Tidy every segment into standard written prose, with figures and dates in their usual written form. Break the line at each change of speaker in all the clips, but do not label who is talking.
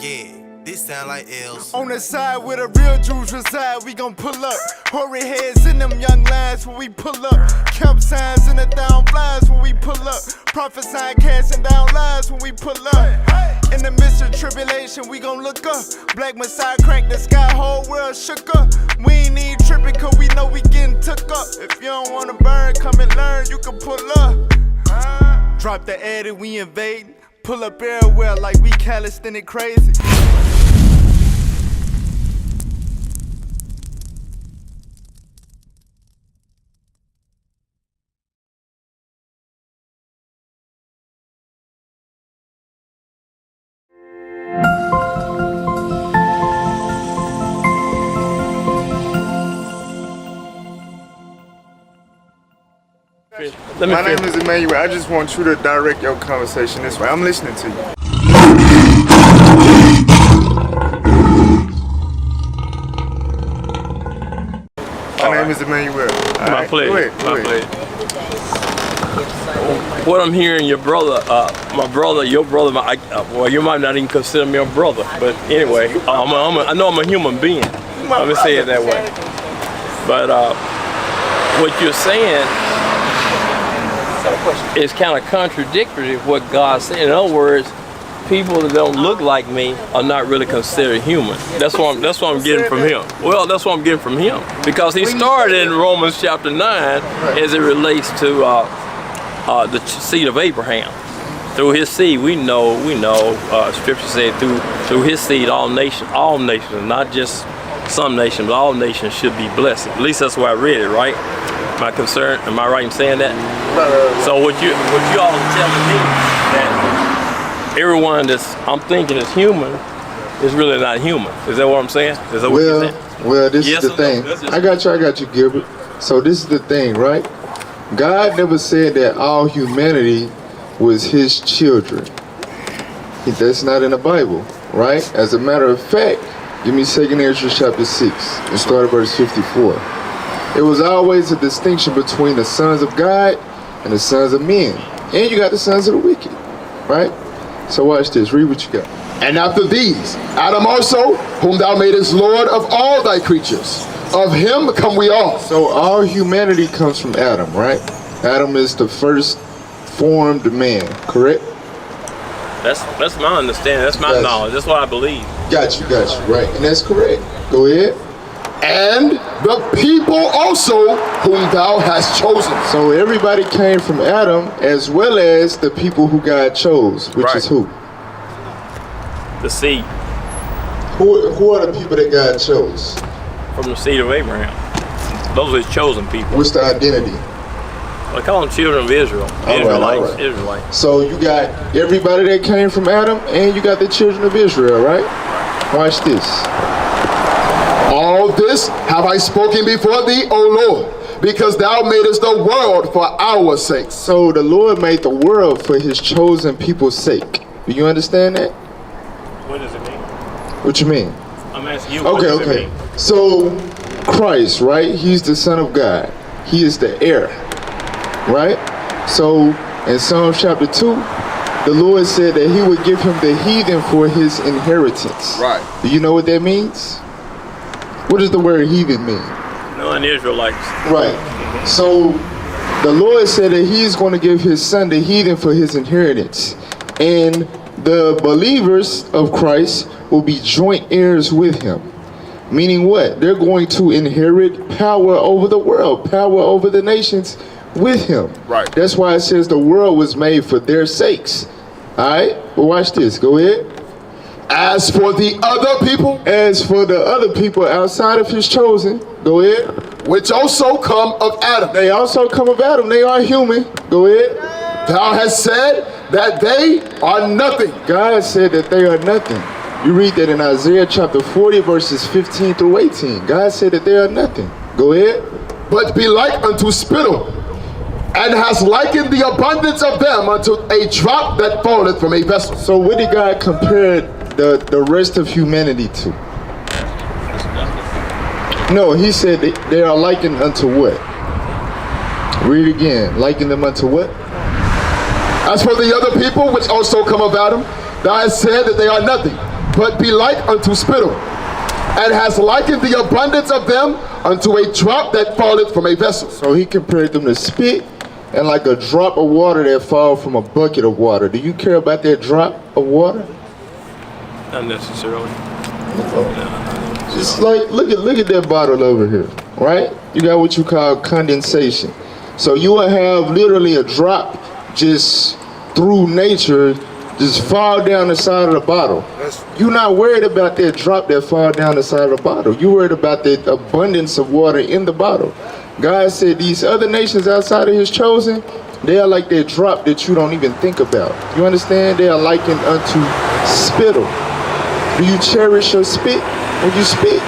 Yeah, this sound like L's.
On the side where the real Jews reside, we gon' pull up. Hoary heads in them young lines when we pull up. Camp signs in the down flies when we pull up. Prophesying, casting down lies when we pull up. In the midst of tribulation, we gon' look up. Black Messiah crank the sky, whole world shook up. We ain't need trippin' cause we know we getting took up. If you don't wanna burn, come and learn, you can pull up. Drop the ad and we invade. Pull up everywhere like we calisthenic crazy.
My name is Emmanuel. I just want you to direct your conversation this way. I'm listening to you. My name is Emmanuel.
My pleasure. What I'm hearing, your brother, well, you might not even consider me a brother, but anyway, I know I'm a human being. Let me say it that way. But what you're saying is kind of contradictory of what God said. In other words, people that don't look like me are not really considered human. That's what I'm getting from him. Well, that's what I'm getting from him, because he started in Romans chapter 9 as it relates to the seed of Abraham. Through his seed, we know. Scripture said through his seed, all nations, not just some nations, but all nations should be blessed. At least that's where I read it, right? Am I right in saying that? So what you all are telling me that everyone I'm thinking is human is really not human. Is that what I'm saying? Is that what you're saying?
Well, this is the thing. I got you, Gilbert. So this is the thing, right? God never said that all humanity was his children. That's not in the Bible, right? As a matter of fact, give me 2 Ezra chapter 6 and start at verse 54. It was always a distinction between the sons of God and the sons of men. And you got the sons of the wicked, right? So watch this, read what you got.
And after these, Adam also, whom thou madest Lord of all thy creatures. Of him come we all.
So all humanity comes from Adam, right? Adam is the first formed man, correct?
That's my understanding, that's my knowledge, that's what I believe.
Got you, right, and that's correct. Go ahead.
And the people also whom thou hast chosen.
So everybody came from Adam, as well as the people who God chose, which is who?
The seed.
Who are the people that God chose?
From the seed of Abraham. Those are his chosen people.
What's the identity?
They call them children of Israel. Israelites. Israelites.
So you got everybody that came from Adam, and you got the children of Israel, right? Watch this.
All this have I spoken before thee, O Lord, because thou madest the world for our sakes.
So the Lord made the world for his chosen people's sake. Do you understand that?
What does it mean?
What you mean?
I'm asking you, what does it mean?
So Christ, right? He's the Son of God. He is the heir, right? So in Psalm chapter 2, the Lord said that he would give him the heathen for his inheritance.
Right.
Do you know what that means? What does the word heathen mean?
Non-Israelites.
Right. So the Lord said that he's going to give his son the heathen for his inheritance. And the believers of Christ will be joint heirs with him. Meaning what? They're going to inherit power over the world, power over the nations with him.
Right.
That's why it says the world was made for their sakes. All right? But watch this. Go ahead.
As for the other people outside of his chosen,
go ahead.
Which also come of Adam.
They also come of Adam. They are human. Go ahead.
Thou hast said that they are nothing.
God said that they are nothing. You read that in Isaiah chapter 40 verses 15 through 18. God said that they are nothing. Go ahead.
But be like unto spittle, and has likened the abundance of them unto a drop that falleth from a vessel.
So what did God compare the rest of humanity to? No, he said they are likened unto what? Read it again. Liken them unto what?
As for the other people which also come of Adam, thou hast said that they are nothing. but be like unto spittle, and has likened the abundance of them unto a drop that falleth from a vessel.
So he compared them to spit and like a drop of water that fall from a bucket of water. Do you care about that drop of water?
Not necessarily.
Just like look at that bottle over here, right? You got what you call condensation. So you will have literally a drop just through nature just fall down the side of the bottle. You're not worried about that drop that fall down the side of the bottle. You're worried about the abundance of water in the bottle. God said these other nations outside of his chosen, they are like that drop that you don't even think about. You understand? They are likened unto spittle. Do you cherish your spit when you spit?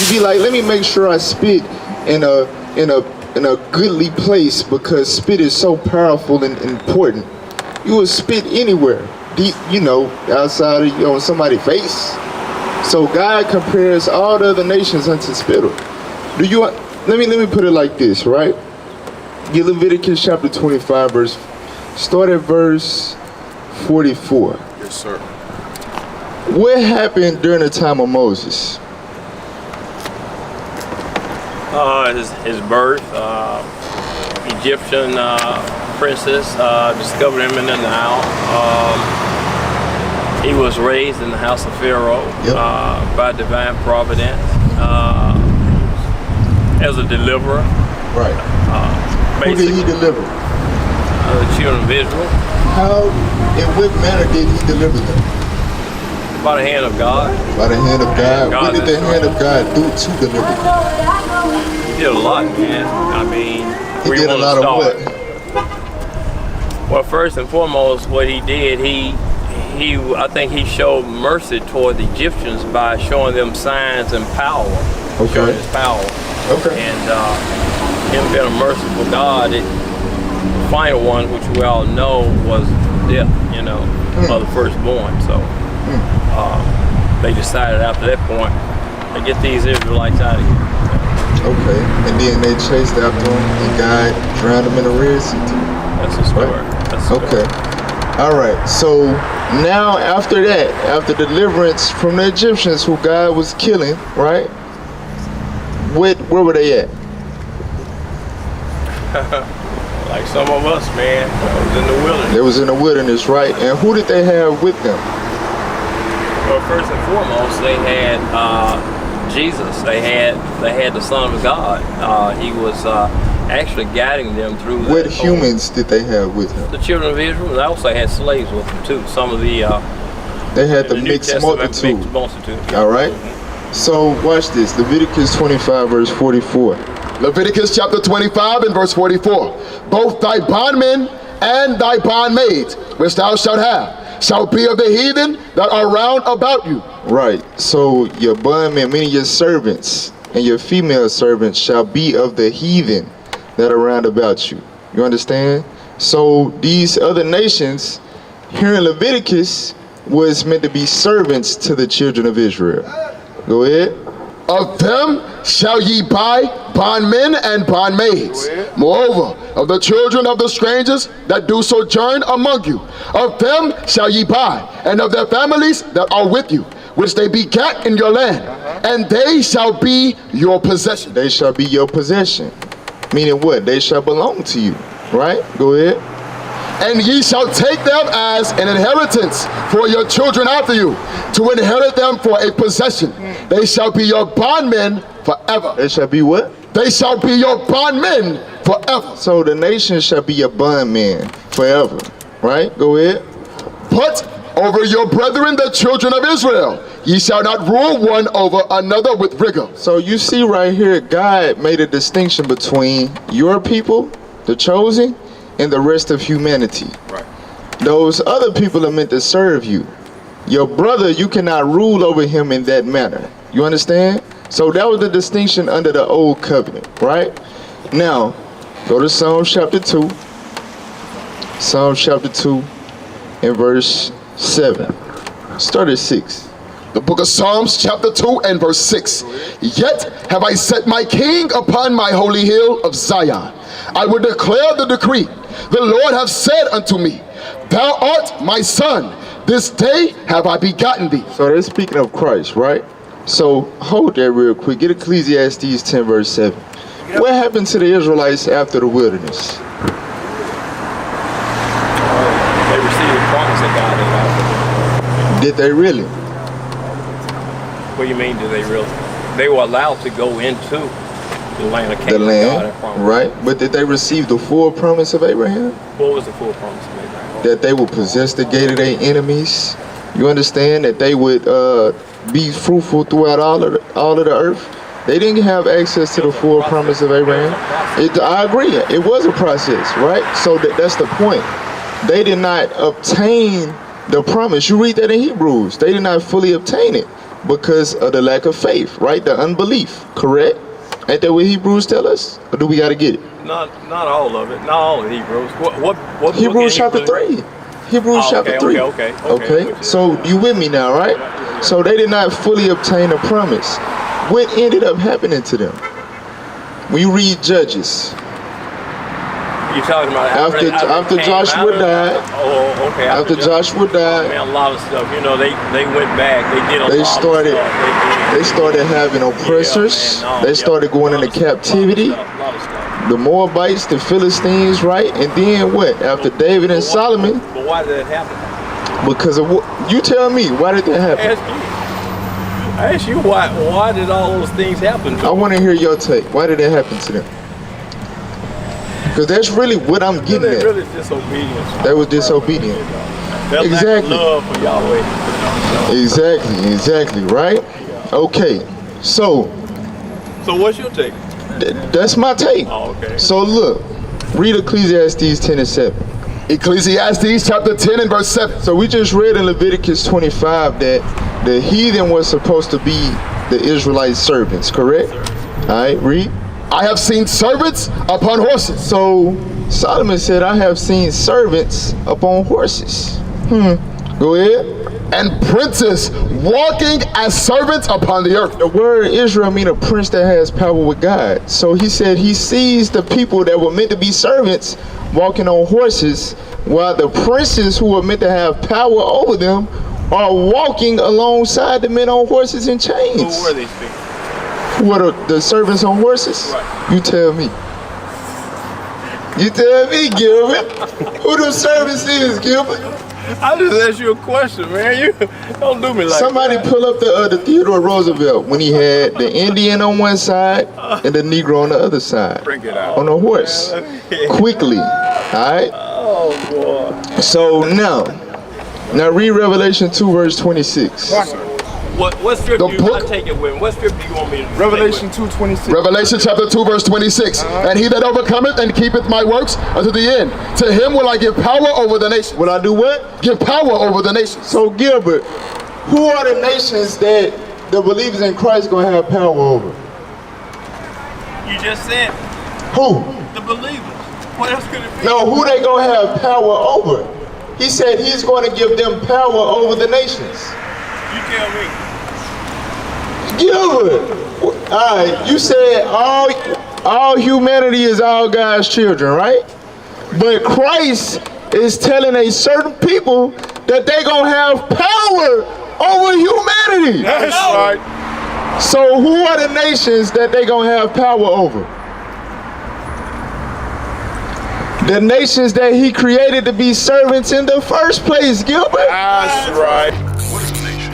You be like, let me make sure I spit in a goodly place, because spit is so powerful and important. You will spit anywhere, deep, outside of on somebody's face. So God compares all the other nations unto spittle. Let me put it like this, right? Get Leviticus chapter 25, start at verse 44.
Yes, sir.
What happened during the time of Moses?
His birth, Egyptian princess discovered him in the Nile. He was raised in the house of Pharaoh by divine providence as a deliverer.
Right. Who did he deliver?
The children of Israel.
How, in what manner did he deliver them?
By the hand of God.
By the hand of God. What did the hand of God do to deliver them?
He did a lot, man. I mean,
he did a lot of what?
Well, first and foremost, what he did, I think he showed mercy toward the Egyptians by showing them signs and power.
Okay.
Showing his power.
Okay.
And him being a merciful God, the final one, which we all know, was death, of the firstborn. So they decided after that point to get these Israelites out of here.
Okay. And then they chased after him, and God drowned them in the Red Sea.
That's the story. Right? That's the story.
Okay. All right. So now after that, after deliverance from the Egyptians who God was killing, right? Where were they at?
Like some of us, man. They was in the wilderness.
They was in the wilderness, right? And who did they have with them?
Well, first and foremost, they had Jesus. They had the Son of God. He was actually guiding them through.
What humans did they have with them?
The children of Israel. They also had slaves with them too. Some of the
they had the mixed multitude. All right. So watch this. Leviticus 25 verse 44.
Leviticus chapter 25 and verse 44. Both thy bondmen and thy bondmaids, which thou shalt have, shall be of the heathen that are round about you.
Right. So your bondmen, meaning your servants, and your female servants shall be of the heathen that are round about you. You understand? So these other nations here in Leviticus was meant to be servants to the children of Israel. Go ahead.
Of them shall ye buy bondmen and bondmaids. Moreover, of the children of the strangers that do sojourn among you, of them shall ye buy, and of their families that are with you, which they begat in your land, and they shall be your possession.
They shall be your possession. Meaning what? They shall belong to you. Right? Go ahead.
And ye shall take them as an inheritance for your children after you, to inherit them for a possession. They shall be your bondmen forever.
They shall be what?
They shall be your bondmen forever.
So the nation shall be your bondmen forever. Right? Go ahead.
But over your brethren, the children of Israel, ye shall not rule one over another with rigor.
So you see right here, God made a distinction between your people, the chosen, and the rest of humanity.
Right.
Those other people are meant to serve you. Your brother, you cannot rule over him in that manner. You understand? So that was the distinction under the old covenant, right? Now, go to Psalm chapter 2. Psalm chapter 2 and verse 7. Start at 6.
The book of Psalms chapter 2 and verse 6. Yet have I set my king upon my holy hill of Zion. I will declare the decree. The Lord hath said unto me, thou art my son. this day have I begotten thee.
So they're speaking of Christ, right? So hold that real quick. Get Ecclesiastes 10 verse 7. What happened to the Israelites after the wilderness?
They received the promise of God in life.
Did they really?
What do you mean, did they really? They were allowed to go into the land of Canaan.
The land,
God had promised.
right? But did they receive the full promise of Abraham?
What was the full promise of Abraham?
That they would possess the gate of their enemies. You understand? That they would be fruitful throughout all of the earth. They didn't have access to the full promise of Abraham. I agree. It was a process, right? So that's the point. They did not obtain the promise. You read that in Hebrews. They did not fully obtain it because of the lack of faith, right? The unbelief, correct? Ain't that what Hebrews tell us? Or do we got to get it?
Not all of it. Not all of Hebrews. What
Hebrews chapter 3. Hebrews chapter 3. Okay. So you with me now, right? So they did not fully obtain a promise. What ended up happening to them? When you read Judges.
You're talking about
after Joshua died.
Oh, okay.
After Joshua died.
Man, a lot of stuff. You know, they went back. They did a lot of stuff.
They started having oppressors. They started going into captivity. The Moabites, the Philistines, right? And then what? After David and Solomon.
But why did that happen?
Because of what? You tell me. Why did that happen?
I ask you why did all those things happen to them?
I want to hear your take. Why did that happen to them? Because that's really what I'm getting at.
Really disobedience.
That was disobedient.
That
exactly.
Love for Yahweh.
Exactly, right? Okay. So
what's your take?
That's my take.
Oh, okay.
So look, read Ecclesiastes 10 and 7.
Ecclesiastes chapter 10 and verse 7.
So we just read in Leviticus 25 that the heathen was supposed to be the Israelite servants, correct? All right, read.
I have seen servants upon horses.
So Solomon said, I have seen servants upon horses. Go ahead.
And princes walking as servants upon the earth.
The word Israel mean a prince that has power with God. So he said he sees the people that were meant to be servants walking on horses, while the princes who were meant to have power over them are walking alongside the men on horses and chains.
Who were these people?
Who are the servants on horses?
Right.
You tell me. You tell me, Gilbert. Who the servants is, Gilbert?
I just asked you a question, man. You don't do me like
Somebody
that.
pull up the Theodore Roosevelt when he had the Indian on one side and the Negro on the other side.
Bring it out.
On a horse. Quickly. Alright?
Oh, boy.
So now read Revelation 2 verse 26.
What scripture I take it with? What scripture you want me to
Revelation 2:26.
Revelation chapter 2 verse 26. And he that overcometh and keepeth my works unto the end, to him will I give power over the nations.
Will I do what?
Give power over the nations.
So Gilbert, who are the nations that the believers in Christ gonna have power over?
You just said
Who?
the believers. What else could it be?
No, who they gonna have power over? He said he's gonna give them power over the nations.
You tell me.
Gilbert, all right, you said all humanity is all God's children, right? But Christ is telling a certain people that they gonna have power over humanity.
That's right.
So who are the nations that they gonna have power over? The nations that he created to be servants in the first place, Gilbert.
That's right.
What is a nation?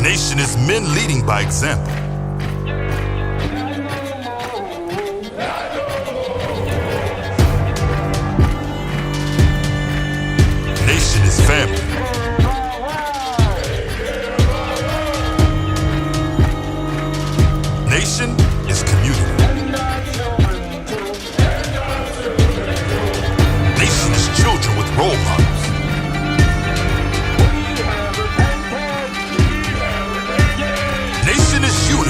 Nation is men leading by example. Nation is family. Nation is community. Nation is children with role models. Nation is you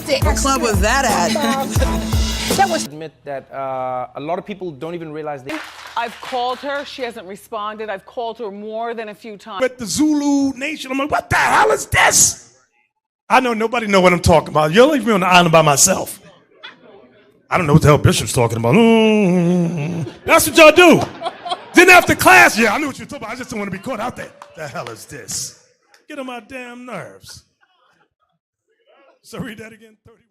stick. What club was that at?
That was admit that a lot of people don't even realize they.
I've called her. She hasn't responded. I've called her more than a few times.
With the Zulu Nation, I'm like, what the hell is this? I know nobody know what I'm talking about. You'll leave me on the island by myself. I don't know what the hell Bishop's talking about. That's what y'all do. Then after class, yeah, I knew what you were talking about. I just don't want to be caught out there. The hell is this? Get on my damn nerves. So read that again. 30.